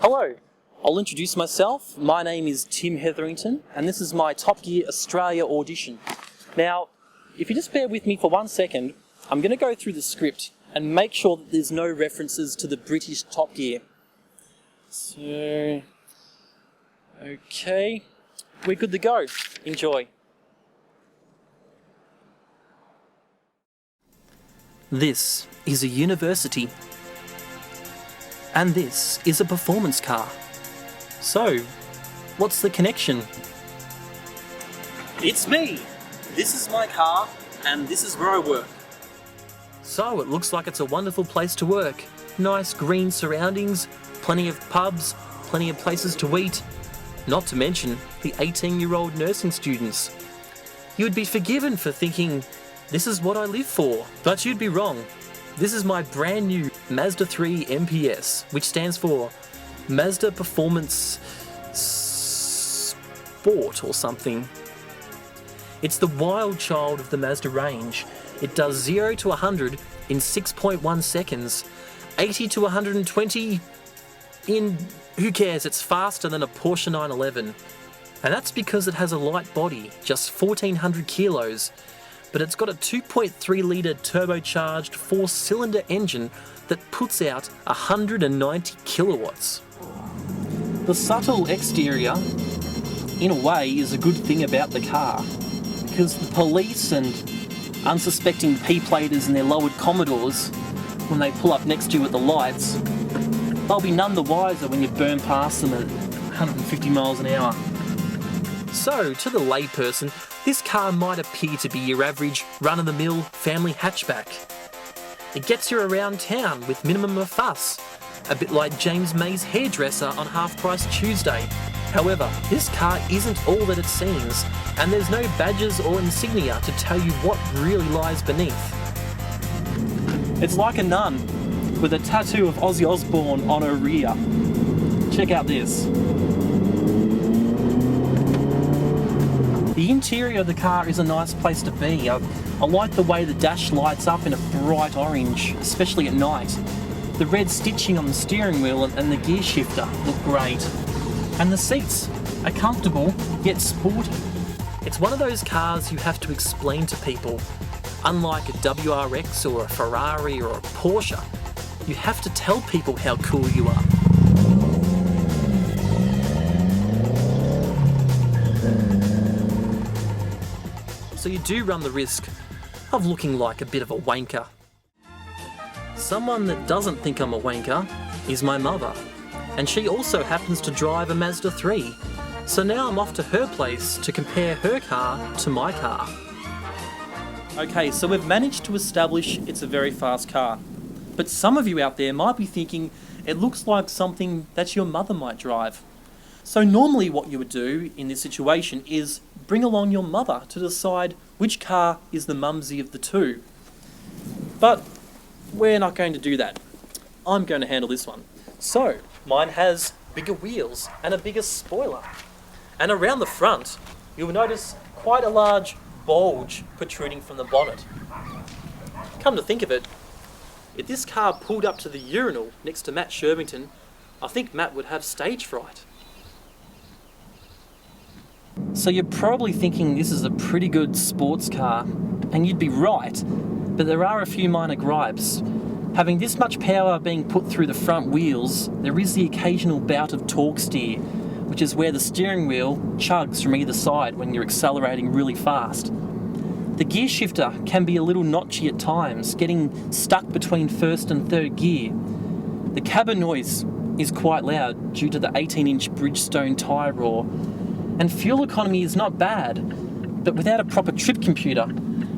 Hello, I'll introduce myself. My name is Tim Hetherington and this is my Top Gear Australia audition. Now, if you just bear with me for 1 second, I'm going to go through the script and make sure that there's no references to the British Top Gear. So, okay, we're good to go. Enjoy. This is a university. And this is a performance car. So, what's the connection? It's me! This is my car, and this is where I work. So, it looks like it's a wonderful place to work. Nice green surroundings, plenty of pubs, plenty of places to eat. Not to mention the 18-year-old nursing students. You'd be forgiven for thinking, this is what I live for. But you'd be wrong. This is my brand new Mazda 3 MPS, which stands for Mazda Performance Sport or something. It's the wild child of the Mazda range. It does 0 to 100 in 6.1 seconds, 80 to 120 in, who cares, it's faster than a Porsche 911. And that's because it has a light body, just 1,400 kilos, but it's got a 2.3 litre turbocharged 4-cylinder engine that puts out 190 kilowatts. The subtle exterior, in a way, is a good thing about the car, because the police and unsuspecting P-platers and their lowered Commodores, when they pull up next to you at the lights, they'll be none the wiser when you burn past them at 150 miles an hour. So, to the layperson, this car might appear to be your average run-of-the-mill family hatchback. It gets you around town with minimum of fuss, a bit like James May's hairdresser on Half Price Tuesday. However, this car isn't all that it seems, and there's no badges or insignia to tell you what really lies beneath. It's like a nun with a tattoo of Ozzy Osbourne on her rear. Check out this. The interior of the car is a nice place to be. I like the way the dash lights up in a bright orange, especially at night. The red stitching on the steering wheel and the gear shifter look great. And the seats are comfortable yet sporty. It's one of those cars you have to explain to people. Unlike a WRX or a Ferrari or a Porsche, you have to tell people how cool you are. So you do run the risk of looking like a bit of a wanker. Someone that doesn't think I'm a wanker is my mother, and she also happens to drive a Mazda 3, so now I'm off to her place to compare her car to my car. Okay, so we've managed to establish it's a very fast car, but some of you out there might be thinking it looks like something that your mother might drive. So normally what you would do in this situation is bring along your mother to decide which car is the mumsy of the two. But we're not going to do that. I'm going to handle this one. So, mine has bigger wheels and a bigger spoiler. And around the front, you'll notice quite a large bulge protruding from the bonnet. Come to think of it, if this car pulled up to the urinal next to Matt Shervington, I think Matt would have stage fright. So you're probably thinking this is a pretty good sports car, and you'd be right, but there are a few minor gripes. Having this much power being put through the front wheels, there is the occasional bout of torque steer, which is where the steering wheel chugs from either side when you're accelerating really fast. The gear shifter can be a little notchy at times, getting stuck between first and third gear. The cabin noise is quite loud due to the 18-inch Bridgestone tyre roar. And fuel economy is not bad, but without a proper trip computer,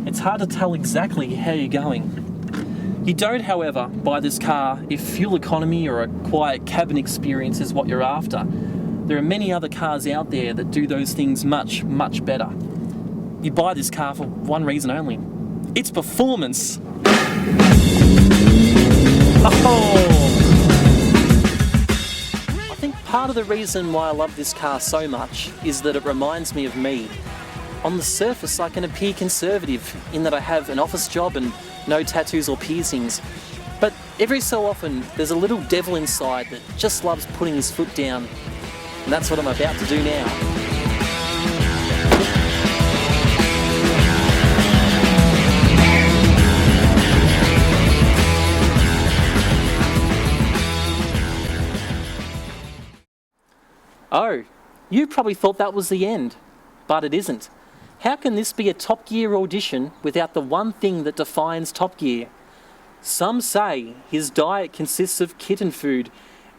it's hard to tell exactly how you're going. You don't, however, buy this car if fuel economy or a quiet cabin experience is what you're after. There are many other cars out there that do those things much, much better. You buy this car for one reason only. It's performance. Oh! Part of the reason why I love this car so much is that it reminds me of me. On the surface, I can appear conservative in that I have an office job and no tattoos or piercings, but Every so often, there's a little devil inside that just loves putting his foot down. And that's what I'm about to do now. Oh, you probably thought that was the end, but it isn't. How can this be a Top Gear audition without the one thing that defines Top Gear? Some say his diet consists of kitten food,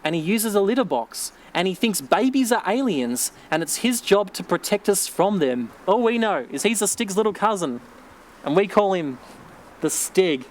and he uses a litter box, and he thinks babies are aliens, and it's his job to protect us from them. All we know is he's the Stig's little cousin, and we call him the Stig.